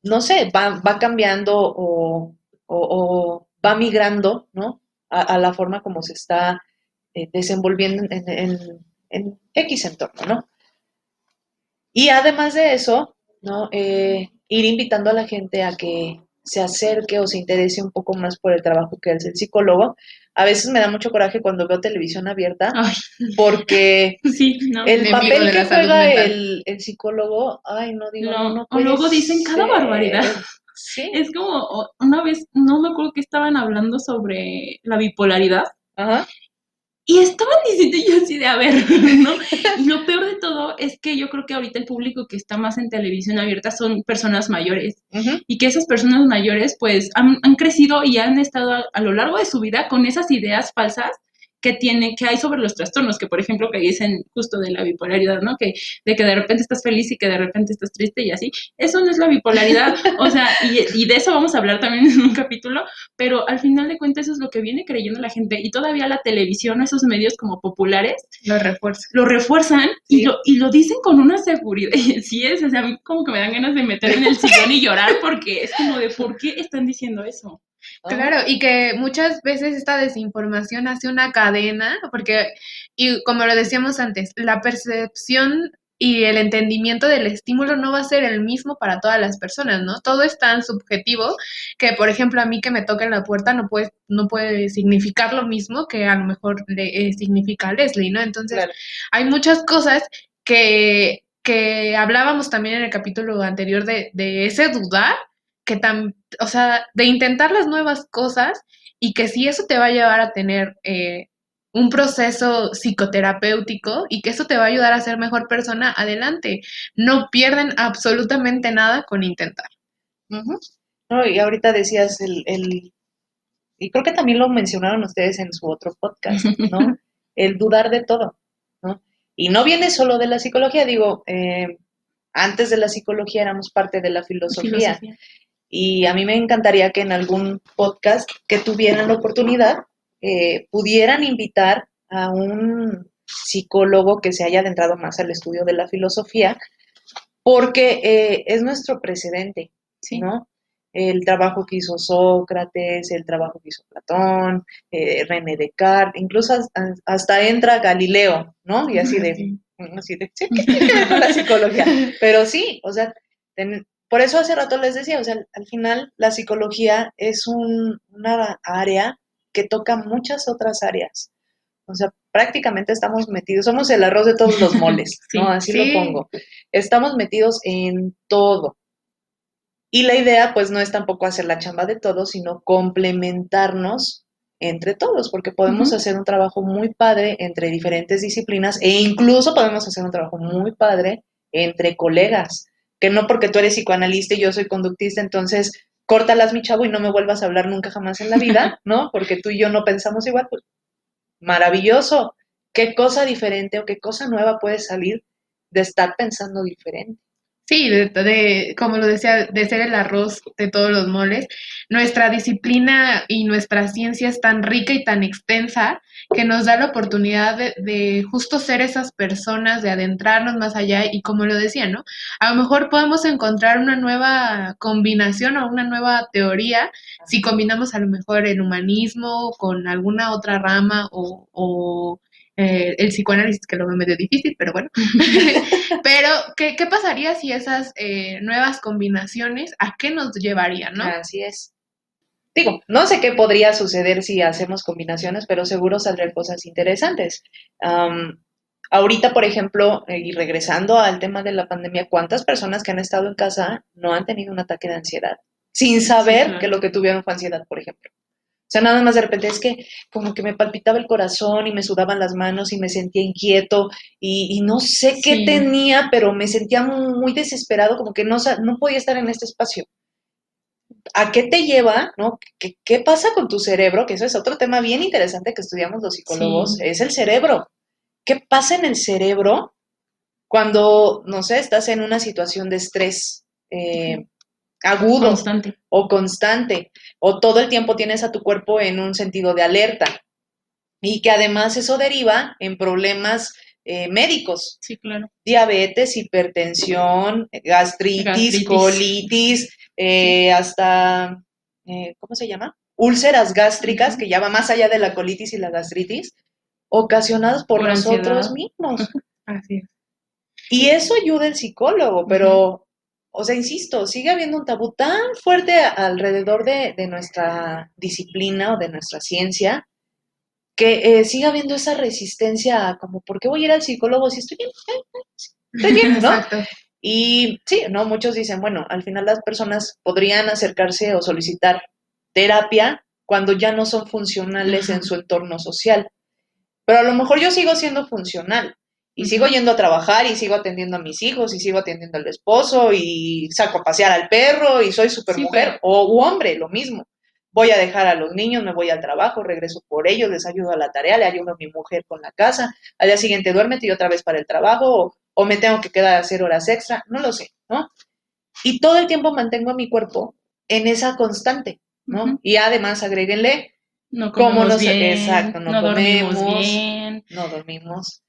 no sé, va cambiando o va migrando, ¿no? A la forma como se está desenvolviendo en X entorno, ¿no? Y además de eso, ¿no? Ir invitando a la gente a que se acerque o se interese un poco más por el trabajo que hace el psicólogo. A veces me da mucho coraje cuando veo televisión abierta Ay, porque sí, no. el Enemigo papel de que la salud juega mental. el psicólogo, ay, no digo, no, no O puede luego dicen cada barbaridad. ser. Sí, Es como una vez, no me acuerdo que estaban hablando sobre la bipolaridad. ajá, Y estaban diciendo yo así de, a ver, ¿no? Y lo peor de todo es que yo creo que ahorita el público que está más en televisión abierta son personas mayores. uh-huh, Y que esas personas mayores pues han crecido y han estado a lo largo de su vida con esas ideas falsas que hay sobre los trastornos, que por ejemplo que dicen justo de la bipolaridad, ¿no? Que de que de repente estás feliz y que de repente estás triste y así. Eso no es la bipolaridad, o sea, y de eso vamos a hablar también en un capítulo, pero al final de cuentas eso es lo que viene creyendo la gente y todavía la televisión, esos medios como populares, Lo refuerza. lo refuerzan sí. y lo dicen con una seguridad. Sí es, o sea, a mí como que me dan ganas de meterme en el sillón y llorar porque es como de ¿por qué están diciendo eso? Ajá, Claro, y que muchas veces esta desinformación hace una cadena, porque, y como lo decíamos antes, la percepción y el entendimiento del estímulo no va a ser el mismo para todas las personas, ¿no? Todo es tan subjetivo que, por ejemplo, a mí que me toquen la puerta no puede significar lo mismo que a lo mejor le significa a Leslie, ¿no? Entonces, claro. hay muchas cosas que hablábamos también en el capítulo anterior de ese dudar que o sea, de intentar las nuevas cosas y que si eso te va a llevar a tener un proceso psicoterapéutico y que eso te va a ayudar a ser mejor persona, adelante. No pierden absolutamente nada con intentar. Uh-huh. No, y ahorita decías y creo que también lo mencionaron ustedes en su otro podcast, ¿no? El dudar de todo, ¿no? Y no viene solo de la psicología, digo, antes de la psicología éramos parte de la filosofía. Y a mí me encantaría que en algún podcast que tuvieran la oportunidad pudieran invitar a un psicólogo que se haya adentrado más al estudio de la filosofía, porque es nuestro precedente, Sí. ¿no? El trabajo que hizo Sócrates, el trabajo que hizo Platón, René Descartes, incluso hasta entra Galileo, ¿no? Y así de, Sí. sí, ¿qué tiene que ver con la psicología? Pero sí, o sea, por eso hace rato les decía, o sea, al final la psicología es una área que toca muchas otras áreas. O sea, prácticamente estamos metidos, somos el arroz de todos los moles, Sí, ¿no? Así sí. lo pongo. Estamos metidos en todo. Y la idea, pues, no es tampoco hacer la chamba de todos, sino complementarnos entre todos, porque podemos hacer un trabajo muy padre entre diferentes disciplinas e incluso podemos hacer un trabajo muy padre entre colegas, que no porque tú eres psicoanalista y yo soy conductista, entonces córtalas, mi chavo, y no me vuelvas a hablar nunca jamás en la vida, ¿no? Porque tú y yo no pensamos igual, pues maravilloso. ¿Qué cosa diferente o qué cosa nueva puede salir de estar pensando diferente? Sí, como lo decía, de ser el arroz de todos los moles, nuestra disciplina y nuestra ciencia es tan rica y tan extensa que nos da la oportunidad de justo ser esas personas, de adentrarnos más allá y como lo decía, ¿no? A lo mejor podemos encontrar una nueva combinación o una nueva teoría si combinamos a lo mejor el humanismo con alguna otra rama o el psicoanálisis, que lo veo medio difícil, pero bueno. Pero, ¿qué pasaría si esas nuevas combinaciones, a qué nos llevarían, no? Así es. Digo, no sé qué podría suceder si hacemos combinaciones, pero seguro saldrán cosas interesantes. Ahorita, por ejemplo, y regresando al tema de la pandemia, ¿cuántas personas que han estado en casa no han tenido un ataque de ansiedad? Sin saber claro. que lo que tuvieron fue ansiedad, por ejemplo. O sea, nada más de repente es que como que me palpitaba el corazón y me sudaban las manos y me sentía inquieto y no sé qué Sí. tenía, pero me sentía muy desesperado, como que no podía estar en este espacio. ¿A qué te lleva, no? ¿Qué pasa con tu cerebro? Que eso es otro tema bien interesante que estudiamos los psicólogos, Sí. es el cerebro. ¿Qué pasa en el cerebro cuando, no sé, estás en una situación de estrés agudo Constante. o constante, o todo el tiempo tienes a tu cuerpo en un sentido de alerta? Y que además eso deriva en problemas médicos. Sí, claro. Diabetes, hipertensión, gastritis, colitis, hasta, ¿cómo se llama? Úlceras gástricas, que ya va más allá de la colitis y la gastritis, ocasionadas por nosotros ansiedad. mismos. Así es. Y eso ayuda el psicólogo, pero, o sea, insisto, sigue habiendo un tabú tan fuerte alrededor de nuestra disciplina o de nuestra ciencia, que siga habiendo esa resistencia a como, ¿por qué voy a ir al psicólogo si estoy bien? Estoy bien, ¿no? Exacto. Y sí, ¿no? Muchos dicen, bueno, al final las personas podrían acercarse o solicitar terapia cuando ya no son funcionales en su entorno social. Pero a lo mejor yo sigo siendo funcional y sigo yendo a trabajar y sigo atendiendo a mis hijos y sigo atendiendo al esposo y saco a pasear al perro y soy super mujer o hombre, lo mismo. Voy a dejar a los niños, me voy al trabajo, regreso por ellos, les ayudo a la tarea, le ayudo a mi mujer con la casa, al día siguiente duérmete y otra vez para el trabajo o me tengo que quedar a hacer horas extra, no lo sé, ¿no? Y todo el tiempo mantengo a mi cuerpo en esa constante, ¿no? Y además agréguenle no comemos bien, exacto, no dormimos bien, no dormimos,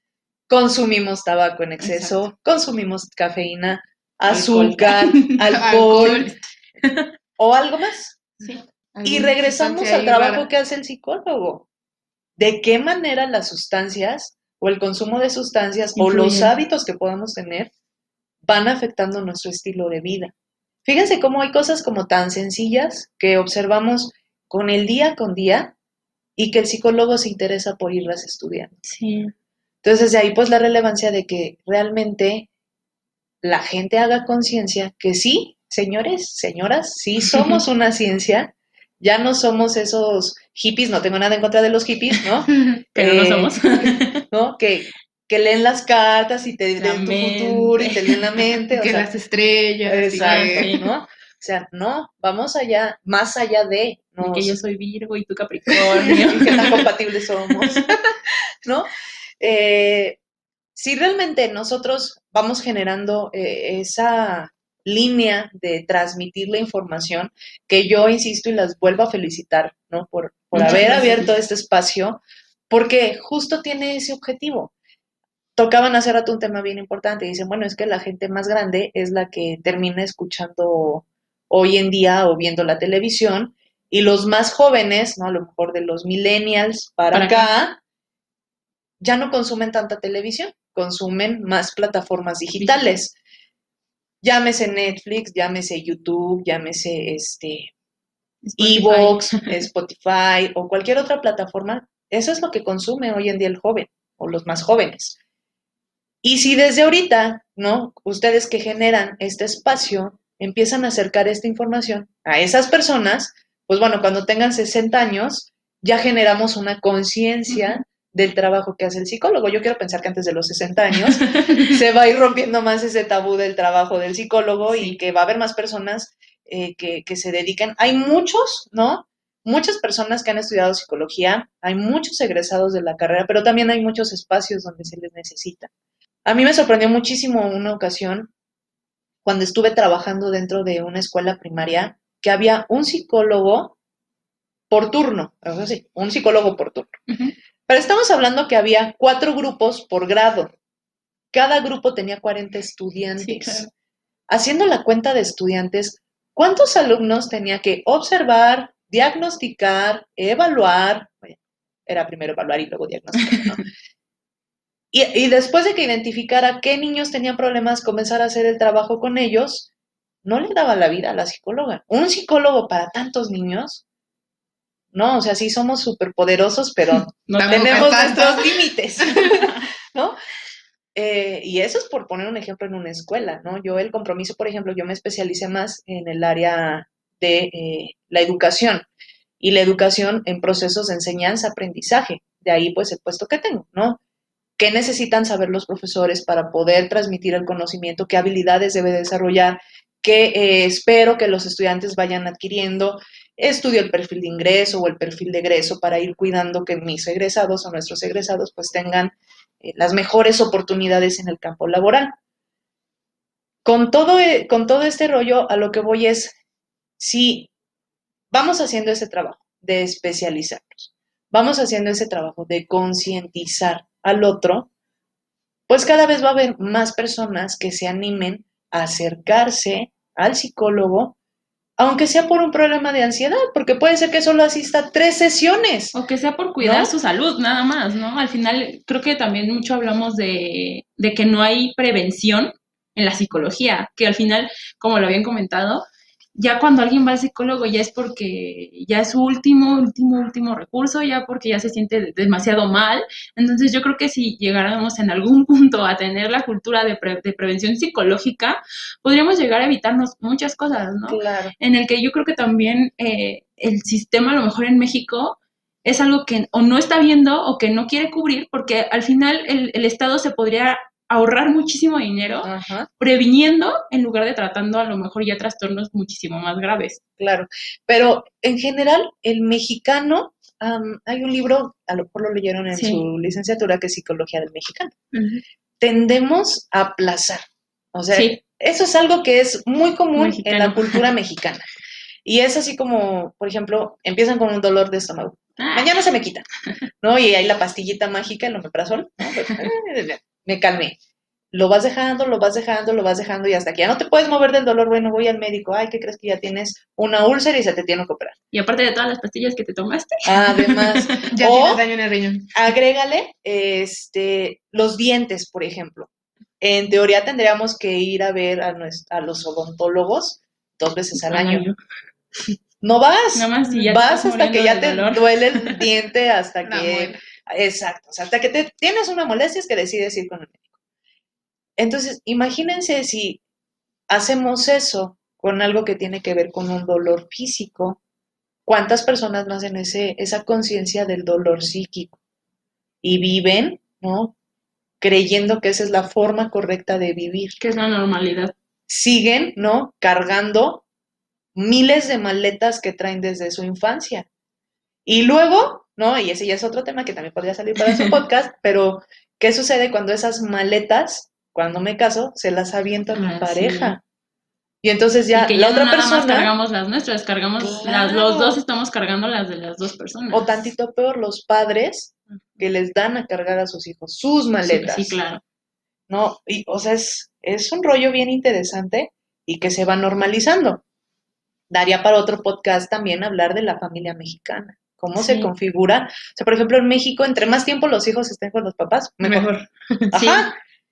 consumimos tabaco en exceso, consumimos cafeína, azúcar, alcohol o algo más. Sí. Y regresamos al trabajo que hace el psicólogo. ¿De qué manera las sustancias o el consumo de sustancias o los hábitos que podamos tener van afectando nuestro estilo de vida? Fíjense cómo hay cosas como tan sencillas que observamos con el día con día y que el psicólogo se interesa por irlas estudiando. Sí. Entonces, de ahí pues la relevancia de que realmente la gente haga conciencia que sí, señores, señoras, sí somos una ciencia, ya no somos esos hippies, no tengo nada en contra de los hippies, ¿no? Pero no somos. ¿No? Que leen las cartas y te den tu futuro y te leen la mente. Las estrellas. Exacto, ¿no? O sea, no, vamos allá, más allá de, De ¿no? que yo soy Virgo y tú Capricornio. Y qué tan compatibles somos, ¿no? Si realmente nosotros vamos generando esa línea de transmitir la información, que yo insisto y las vuelvo a felicitar, ¿no? Por Muchas haber gracias. abierto este espacio, porque justo tiene ese objetivo. Tocaban hace rato un tema bien importante, y dicen, bueno, es que la gente más grande es la que termina escuchando hoy en día o viendo la televisión, y los más jóvenes, ¿no? A lo mejor de los millennials para acá, ya no consumen tanta televisión, consumen más plataformas digitales. Llámese Netflix, llámese YouTube, llámese Evox, Spotify o cualquier otra plataforma. Eso es lo que consume hoy en día el joven o los más jóvenes. Y si desde ahorita, ¿no? Ustedes que generan este espacio empiezan a acercar esta información a esas personas, pues bueno, cuando tengan 60 años ya generamos una conciencia del trabajo que hace el psicólogo. Yo quiero pensar que antes de los 60 años se va a ir rompiendo más ese tabú del trabajo del psicólogo, sí, y que va a haber más personas que se dedican. Hay muchos, ¿no? Muchas personas que han estudiado psicología, hay muchos egresados de la carrera, pero también hay muchos espacios donde se les necesita. A mí me sorprendió muchísimo una ocasión cuando estuve trabajando dentro de una escuela primaria que había un psicólogo por turno, o sea, sí, un psicólogo por turno. Pero estamos hablando que había 4 grupos por grado. Cada grupo tenía 40 estudiantes. Sí, claro. Haciendo la cuenta de estudiantes, ¿cuántos alumnos tenía que observar, diagnosticar, evaluar? Era primero evaluar y luego diagnosticar, ¿no? Y después de que identificara qué niños tenían problemas, comenzar a hacer el trabajo con ellos, no le daba la vida a la psicóloga. Un psicólogo para tantos niños, no, o sea, sí somos súper poderosos, pero no tenemos nuestros límites, ¿no? Y eso es por poner un ejemplo en una escuela, ¿no? Yo el compromiso, por ejemplo, yo me especialicé más en el área de la educación y la educación en procesos de enseñanza-aprendizaje. De ahí, pues, el puesto que tengo, ¿no? ¿Qué necesitan saber los profesores para poder transmitir el conocimiento? ¿Qué habilidades debe desarrollar? ¿Qué espero que los estudiantes vayan adquiriendo? Estudio el perfil de ingreso o el perfil de egreso para ir cuidando que mis egresados o nuestros egresados pues tengan las mejores oportunidades en el campo laboral. Con todo este rollo, a lo que voy es, si vamos haciendo ese trabajo de especializarnos, vamos haciendo ese trabajo de concientizar al otro, pues cada vez va a haber más personas que se animen a acercarse al psicólogo, aunque sea por un problema de ansiedad, porque puede ser que solo asista 3 sesiones. O que sea por cuidar, ¿no?, su salud, nada más, ¿no? Al final, creo que también mucho hablamos de que no hay prevención en la psicología, que al final, como lo habían comentado, ya cuando alguien va al psicólogo ya es porque ya es su último recurso, ya porque ya se siente demasiado mal. Entonces yo creo que si llegáramos en algún punto a tener la cultura de prevención psicológica, podríamos llegar a evitarnos muchas cosas, ¿no? Claro. En el que yo creo que también el sistema a lo mejor en México es algo que o no está viendo o que no quiere cubrir, porque al final el Estado se podría ahorrar muchísimo dinero, ajá, previniendo en lugar de tratando a lo mejor ya trastornos muchísimo más graves. Claro, pero en general el mexicano, hay un libro, a lo mejor lo leyeron en su licenciatura, que es Psicología del Mexicano. Tendemos a aplazar, o sea, eso es algo que es muy común en la cultura mexicana. Y es así como, por ejemplo, empiezan con un dolor de estómago. Mañana se me quita, ¿no? Y hay la pastillita mágica, el omeprazol, ¿no? Pues, me calmé. Lo vas dejando, lo vas dejando, lo vas dejando y hasta que ya no te puedes mover del dolor, bueno, voy al médico. Ay, ¿qué crees que ya tienes una úlcera y se te tiene que operar? Y aparte de todas las pastillas que te tomaste. Además. Ya tienes daño en el riñón. Agrégale los dientes, por ejemplo. En teoría tendríamos que ir a ver a los odontólogos 2 veces al año. No vas. Nada más si ya vas hasta que ya te duele el diente, hasta que... muela. Exacto. O sea, hasta que te tienes una molestia es que decides ir con el médico. Entonces, imagínense si hacemos eso con algo que tiene que ver con un dolor físico. ¿Cuántas personas no hacen esa conciencia del dolor psíquico? Y viven, ¿no?, creyendo que esa es la forma correcta de vivir. Que es la normalidad. Siguen, ¿no?, cargando miles de maletas que traen desde su infancia. Y luego, ¿no? Y ese ya es otro tema que también podría salir para su podcast, pero ¿qué sucede cuando esas maletas, cuando me caso, se las aviento a mi pareja? Y entonces ya y que la ya otra no nada más persona, cargamos las nuestras, cargamos los dos estamos cargando las de las dos personas. o tantito peor, los padres que les dan a cargar a sus hijos sus maletas. Sí, claro. ¿No? Y, o sea, es un rollo bien interesante y que se va normalizando. Daría para otro podcast también hablar de la familia mexicana. Cómo se configura. O sea, por ejemplo, en México, entre más tiempo los hijos estén con los papás, mejor. Ajá. Sí.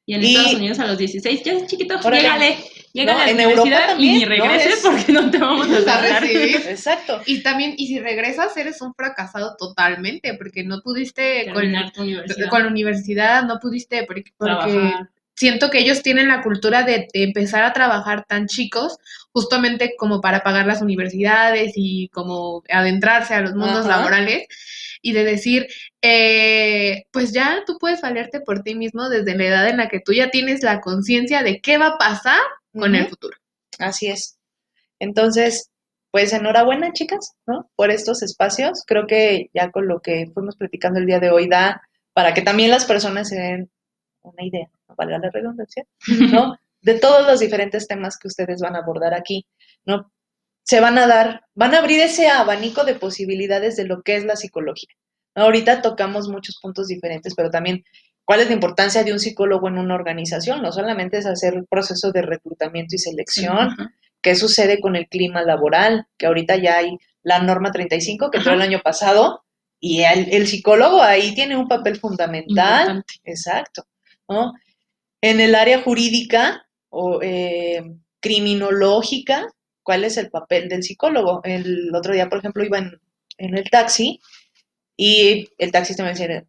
Y en Estados Unidos a los 16, ya es chiquito, llégale ¿no? a la En universidad Europa también, y ni regreses porque no te vamos a dejar. recibir. Exacto. Y también, y si regresas, eres un fracasado totalmente, porque no pudiste terminar tu universidad. Con la universidad, no pudiste, porque trabajar. Siento que ellos tienen la cultura de empezar a trabajar tan chicos, justamente como para pagar las universidades y como adentrarse a los mundos laborales, y de decir, pues ya tú puedes valerte por ti mismo desde la edad en la que tú ya tienes la conciencia de qué va a pasar con el futuro. Así es. Entonces, pues enhorabuena, chicas, ¿no? Por estos espacios. Creo que ya con lo que fuimos platicando el día de hoy da para que también las personas se den una idea, no valga la redundancia, ¿no? De todos los diferentes temas que ustedes van a abordar aquí, ¿no? Se van a abrir ese abanico de posibilidades de lo que es la psicología. ¿No? Ahorita tocamos muchos puntos diferentes, pero también cuál es la importancia de un psicólogo en una organización. No solamente es hacer el proceso de reclutamiento y selección, qué sucede con el clima laboral, que ahorita ya hay la norma 35 que entró el año pasado, y el psicólogo ahí tiene un papel fundamental. Importante. Exacto, ¿no? En el área jurídica o criminológica, ¿cuál es el papel del psicólogo? El otro día, por ejemplo, iba en el taxi y el taxista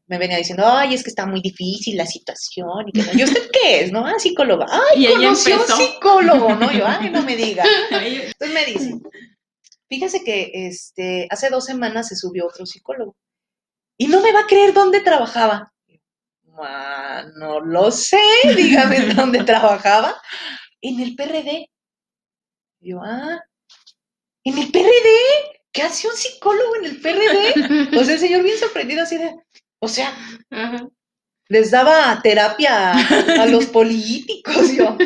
me venía diciendo, ay, es que está muy difícil la situación. Y que no. ¿Y usted qué es? ¿No? Ah, psicóloga. Ay, y conoció un psicólogo, ¿no? Yo, ay, no me diga. Entonces me dice, fíjese que hace 2 semanas se subió otro psicólogo y no me va a creer dónde trabajaba. No lo sé, dígame dónde trabajaba. En el PRD. Yo, ¿en el PRD? ¿Qué hace un psicólogo en el PRD? O sea, el señor bien sorprendido así de, o sea, les daba terapia a los políticos, yo.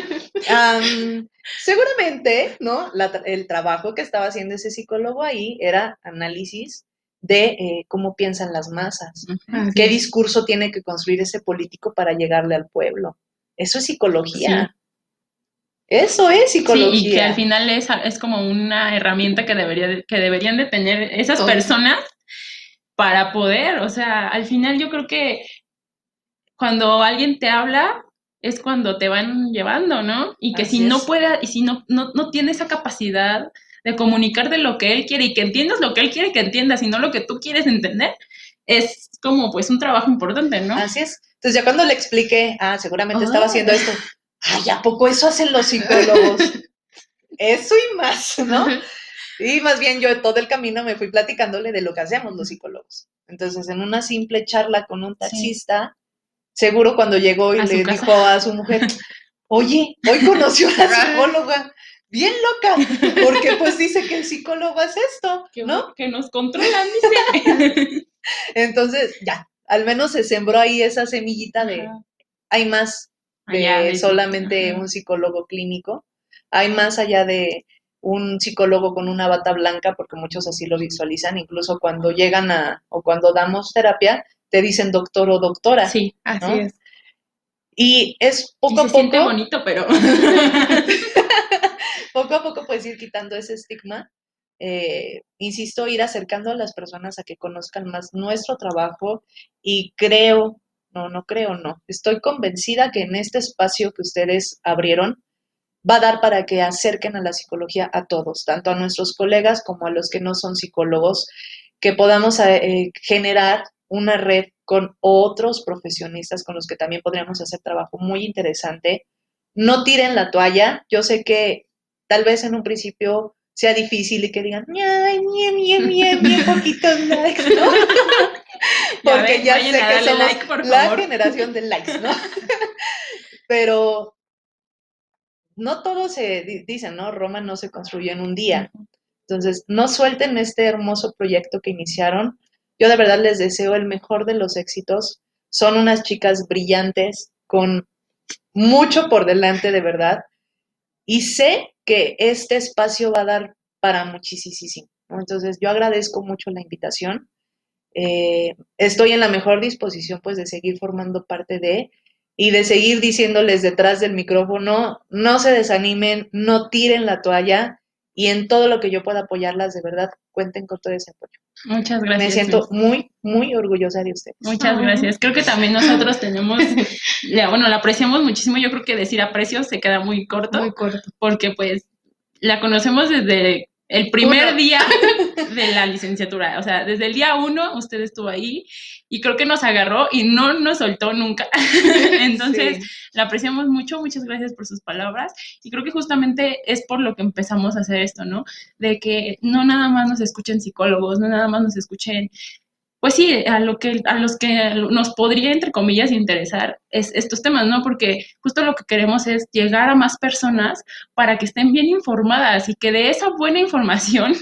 Seguramente, ¿no? El trabajo que estaba haciendo ese psicólogo ahí era análisis de cómo piensan las masas, qué discurso tiene que construir ese político para llegarle al pueblo. Eso es psicología. Sí. Eso es psicología. Sí, y que al final es como una herramienta que deberían de tener esas personas para poder, o sea, al final yo creo que cuando alguien te habla es cuando te van llevando, ¿no? Y que si no tiene esa capacidad de comunicar de lo que él quiere y que entiendas lo que él quiere que entiendas y no lo que tú quieres entender, es como pues un trabajo importante, ¿no? Así es. Entonces ya cuando le expliqué, seguramente estaba haciendo esto. Ay, ¿a poco eso hacen los psicólogos? Eso y más, ¿no? Y más bien yo todo el camino me fui platicándole de lo que hacemos los psicólogos. Entonces, en una simple charla con un taxista, seguro cuando llegó y le dijo a su mujer, oye, hoy conoció a la psicóloga, bien loca, porque pues dice que el psicólogo hace esto, ¿no? Que nos controlan, dice. Entonces, ya, al menos se sembró ahí esa semillita de, hay más de solamente un psicólogo clínico, hay más allá de un psicólogo con una bata blanca, porque muchos así lo visualizan, incluso cuando llegan o cuando damos terapia, te dicen doctor o doctora. Sí, así ¿no? es. Y es poco a poco. Se siente bonito, pero. Poco a poco puedes ir quitando ese estigma. Insisto, ir acercando a las personas a que conozcan más nuestro trabajo y estoy convencida que en este espacio que ustedes abrieron va a dar para que acerquen a la psicología a todos, tanto a nuestros colegas como a los que no son psicólogos, que podamos generar una red con otros profesionistas con los que también podríamos hacer trabajo muy interesante. No tiren la toalla, yo sé que tal vez en un principio sea difícil y que digan, ay, bien poquitos likes, ¿no? Porque ya sé que somos like, la generación de likes, ¿no? Pero no todo dicen, ¿no? Roma no se construyó en un día. Entonces, no suelten este hermoso proyecto que iniciaron. Yo de verdad les deseo el mejor de los éxitos. Son unas chicas brillantes, con mucho por delante, de verdad. Y sé que este espacio va a dar para muchísimo, ¿no? Entonces, yo agradezco mucho la invitación. Estoy en la mejor disposición, pues, de seguir formando parte y de seguir diciéndoles detrás del micrófono, no se desanimen, no tiren la toalla, y en todo lo que yo pueda apoyarlas, de verdad, cuenten con todo ese apoyo. Muchas gracias. Me siento muy, muy orgullosa de ustedes. Muchas gracias. Creo que también nosotros tenemos, la apreciamos muchísimo. Yo creo que decir aprecio se queda muy corto. Muy corto. Porque pues la conocemos desde el primer día de la licenciatura. O sea, desde el día 1 usted estuvo ahí y creo que nos agarró y no nos soltó nunca. Entonces, sí, la apreciamos mucho. Muchas gracias por sus palabras. Y creo que justamente es por lo que empezamos a hacer esto, ¿no? De que no nada más nos escuchen psicólogos, no nada más nos escuchen, pues sí, a los que nos podría, entre comillas, interesar es estos temas, ¿no? Porque justo lo que queremos es llegar a más personas para que estén bien informadas y que de esa buena información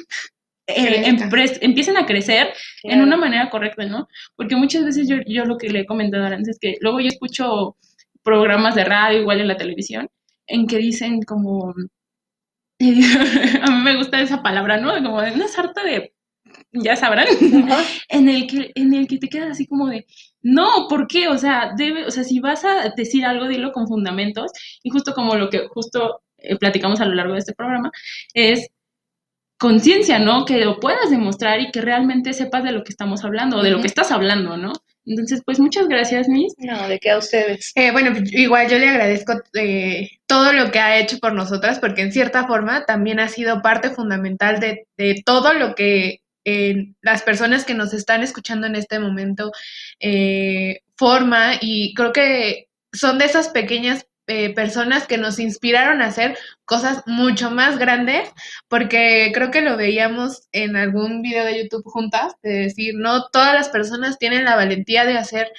empiecen a crecer, claro, en una manera correcta, ¿no? Porque muchas veces yo lo que le he comentado a Aranza es que luego yo escucho programas de radio, igual en la televisión, en que dicen como, a mí me gusta esa palabra, ¿no? Como de una sarta de, ya sabrán, en el que te quedas así como de, no, ¿por qué? O sea, si vas a decir algo, dilo con fundamentos, y justo como lo que platicamos a lo largo de este programa, es conciencia, ¿no? Que lo puedas demostrar y que realmente sepas de lo que estamos hablando, o de lo que estás hablando, ¿no? Entonces, pues, muchas gracias, Miss. No, ¿de qué a ustedes? Bueno, igual yo le agradezco todo lo que ha hecho por nosotras, porque en cierta forma también ha sido parte fundamental de todo lo que las personas que nos están escuchando en este momento forma, y creo que son de esas pequeñas personas que nos inspiraron a hacer cosas mucho más grandes, porque creo que lo veíamos en algún video de YouTube juntas, de decir, no todas las personas tienen la valentía de hacer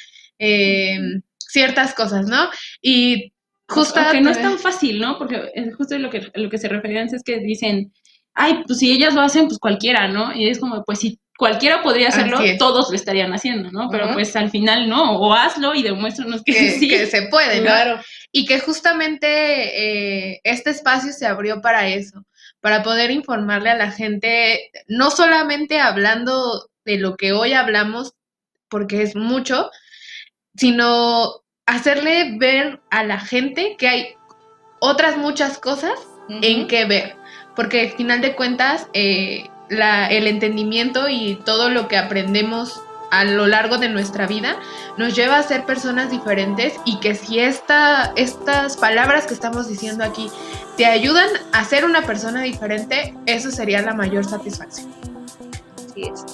ciertas cosas, ¿no? Y justo... Que no es tan fácil, ¿no? Porque justo lo que se referían es que dicen, ay, pues si ellas lo hacen, pues cualquiera, ¿no? Y es como, pues si cualquiera podría hacerlo, todos lo estarían haciendo, ¿no? Pero pues al final no, o hazlo y demuéstranos que sí. Que se puede, ¿no? Claro. Y que justamente este espacio se abrió para eso, para poder informarle a la gente, no solamente hablando de lo que hoy hablamos, porque es mucho, sino hacerle ver a la gente que hay otras muchas cosas en que ver, porque al final de cuentas el entendimiento y todo lo que aprendemos a lo largo de nuestra vida nos lleva a ser personas diferentes, y que si estas palabras que estamos diciendo aquí te ayudan a ser una persona diferente, eso sería la mayor satisfacción. Así es.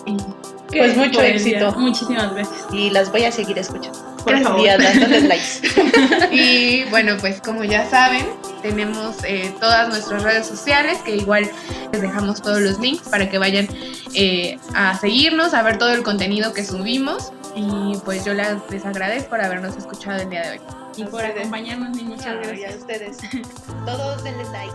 Pues mucho éxito. Muchísimas gracias. Y las voy a seguir escuchando. Por favor. Dándoles likes. Y bueno, pues como ya saben, tenemos todas nuestras redes sociales, que igual les dejamos todos los links para que vayan a seguirnos, a ver todo el contenido que subimos. Y pues yo les agradezco por habernos escuchado el día de hoy. Y por acompañarnos, muchas gracias. Y a ustedes. Todos denles like.